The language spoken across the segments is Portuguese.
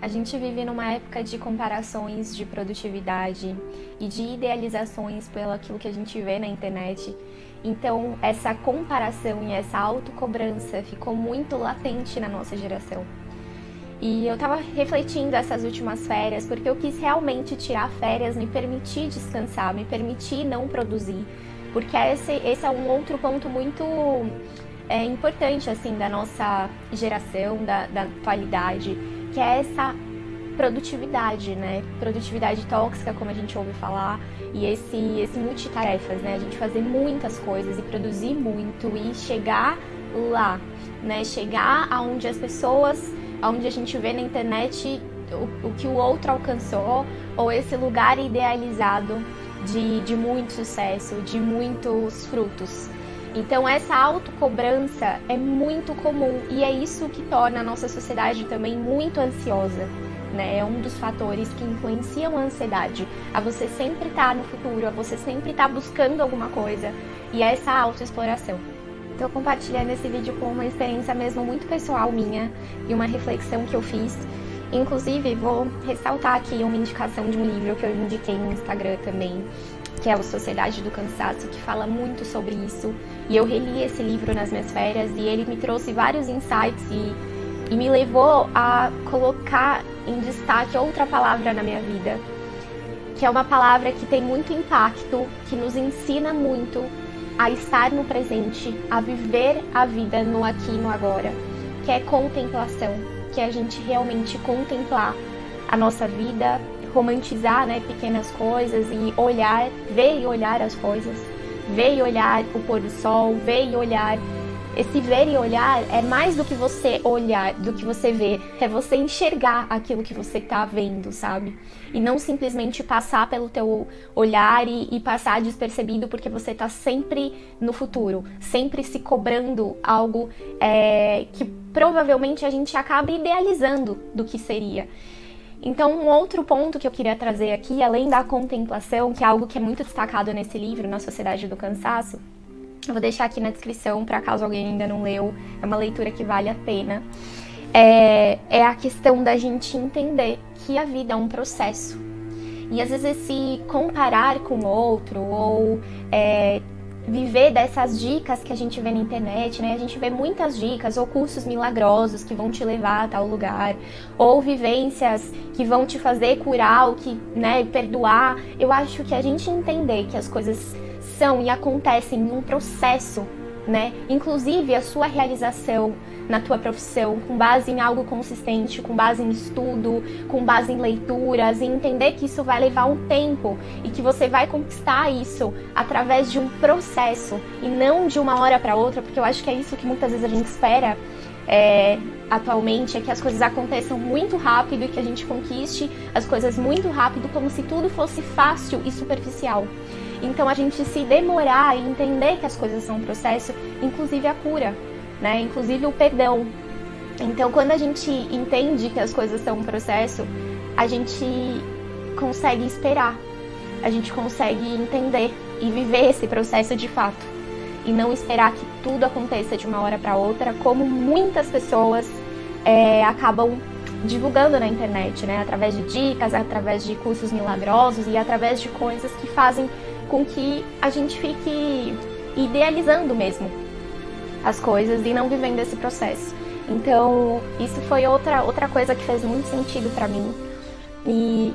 A gente vive numa época de comparações de produtividade e de idealizações pelo aquilo que a gente vê na internet. Então, essa comparação e essa autocobrança ficou muito latente na nossa geração. E eu tava refletindo essas últimas férias porque eu quis realmente tirar férias, me permitir descansar, me permitir não produzir. Porque esse é um outro ponto muito importante assim, da nossa geração, da atualidade, que é essa produtividade, né? Produtividade tóxica, como a gente ouve falar, e esse multitarefas, né? A gente fazer muitas coisas e produzir muito e chegar lá, né? Chegar aonde as pessoas, aonde a gente vê na internet o que o outro alcançou, ou esse lugar idealizado de muito sucesso, de muitos frutos. Então essa autocobrança é muito comum e é isso que torna a nossa sociedade também muito ansiosa, né? É um dos fatores que influenciam a ansiedade, a você sempre estar no futuro, a você sempre estar buscando alguma coisa, e essa autoexploração. Estou compartilhando esse vídeo com uma experiência mesmo muito pessoal minha e uma reflexão que eu fiz. Inclusive, vou ressaltar aqui uma indicação de um livro que eu indiquei no Instagram também, que é o Sociedade do Cansaço, que fala muito sobre isso. E eu reli esse livro nas minhas férias e ele me trouxe vários insights e me levou a colocar em destaque outra palavra na minha vida, que é uma palavra que tem muito impacto, que nos ensina muito a estar no presente, a viver a vida no aqui e no agora, que é contemplação, que é a gente realmente contemplar a nossa vida, romantizar, né, pequenas coisas e olhar, ver e olhar as coisas, ver e olhar o pôr do sol, ver e olhar. Esse ver e olhar é mais do que você olhar, do que você ver, é você enxergar aquilo que você tá vendo, sabe? E não simplesmente passar pelo teu olhar e passar despercebido porque você tá sempre no futuro, sempre se cobrando algo que provavelmente a gente acaba idealizando do que seria. Então, um outro ponto que eu queria trazer aqui, além da contemplação, que é algo que é muito destacado nesse livro, na Sociedade do Cansaço, eu vou deixar aqui na descrição, para caso alguém ainda não leu, é uma leitura que vale a pena, é a questão da gente entender que a vida é um processo. E às vezes se comparar com o outro, ou viver dessas dicas que a gente vê na internet, né? A gente vê muitas dicas ou cursos milagrosos que vão te levar a tal lugar, ou vivências que vão te fazer curar, ou que, né, perdoar. Eu acho que a gente entender que as coisas são e acontecem num processo, né? Inclusive a sua realização na tua profissão, com base em algo consistente, com base em estudo, com base em leituras, e entender que isso vai levar um tempo e que você vai conquistar isso através de um processo e não de uma hora para outra, porque eu acho que é isso que muitas vezes a gente espera atualmente, é que as coisas aconteçam muito rápido e que a gente conquiste as coisas muito rápido, como se tudo fosse fácil e superficial. Então a gente se demorar e entender que as coisas são um processo, inclusive a cura, né? Inclusive o perdão. Então quando a gente entende que as coisas são um processo, a gente consegue esperar, a gente consegue entender e viver esse processo de fato, e não esperar que tudo aconteça de uma hora para outra, como muitas pessoas acabam divulgando na internet, né? Através de dicas, através de cursos milagrosos e através de coisas que fazem com que a gente fique idealizando mesmo as coisas e não vivendo esse processo. Então, isso foi outra coisa que fez muito sentido pra mim. E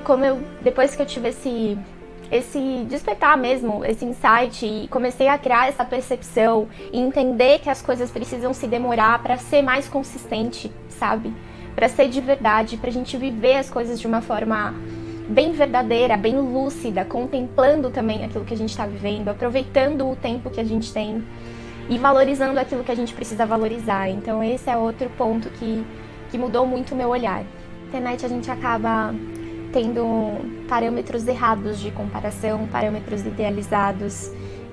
depois que eu tive esse despertar mesmo, esse insight, e comecei a criar essa percepção e entender que as coisas precisam se demorar para ser mais consistente, sabe? Para ser de verdade, pra gente viver as coisas de uma forma bem verdadeira, bem lúcida, contemplando também aquilo que a gente está vivendo, aproveitando o tempo que a gente tem e valorizando aquilo que a gente precisa valorizar. Então esse é outro ponto que mudou muito o meu olhar. Na internet a gente acaba tendo parâmetros errados de comparação, parâmetros idealizados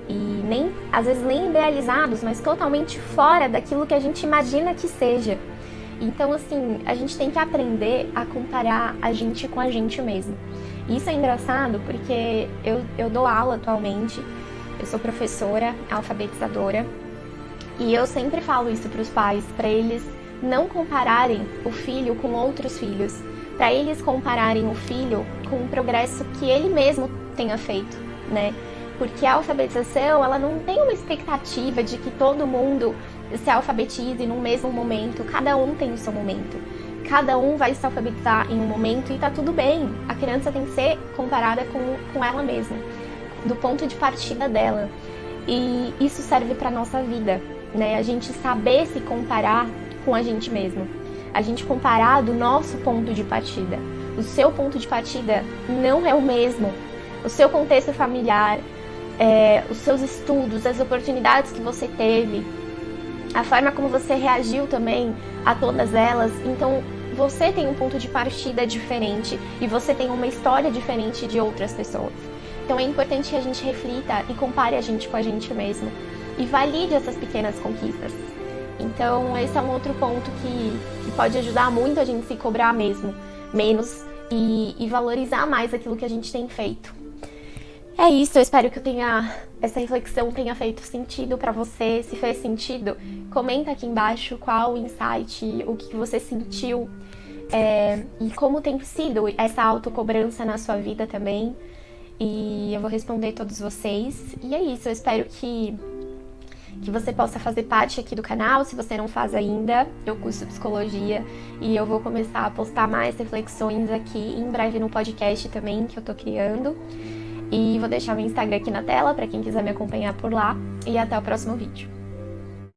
e às vezes nem idealizados, mas totalmente fora daquilo que a gente imagina que seja. Então, assim, a gente tem que aprender a comparar a gente com a gente mesmo. E isso é engraçado porque eu dou aula atualmente, eu sou professora, alfabetizadora, e eu sempre falo isso para os pais, para eles não compararem o filho com outros filhos, para eles compararem o filho com o progresso que ele mesmo tenha feito, né? Porque a alfabetização, ela não tem uma expectativa de que todo mundo se alfabetize no mesmo momento. Cada um tem o seu momento. Cada um vai se alfabetizar em um momento e tá tudo bem. A criança tem que ser comparada com ela mesma, do ponto de partida dela. E isso serve para nossa vida, né? A gente saber se comparar com a gente mesmo. A gente comparar do nosso ponto de partida. O seu ponto de partida não é o mesmo. O seu contexto familiar, os seus estudos, as oportunidades que você teve, a forma como você reagiu também a todas elas. Então, você tem um ponto de partida diferente e você tem uma história diferente de outras pessoas. Então, é importante que a gente reflita e compare a gente com a gente mesmo e valide essas pequenas conquistas. Então, esse é um outro ponto que pode ajudar muito a gente se cobrar menos e valorizar mais aquilo que a gente tem feito. É isso, eu espero que essa reflexão tenha feito sentido para você. Se fez sentido, comenta aqui embaixo qual o insight, o que você sentiu e como tem sido essa autocobrança na sua vida também. E eu vou responder todos vocês. E é isso, eu espero que você possa fazer parte aqui do canal. Se você não faz ainda, eu curso psicologia e eu vou começar a postar mais reflexões aqui em breve no podcast também que eu tô criando. E vou deixar meu Instagram aqui na tela para quem quiser me acompanhar por lá. E até o próximo vídeo.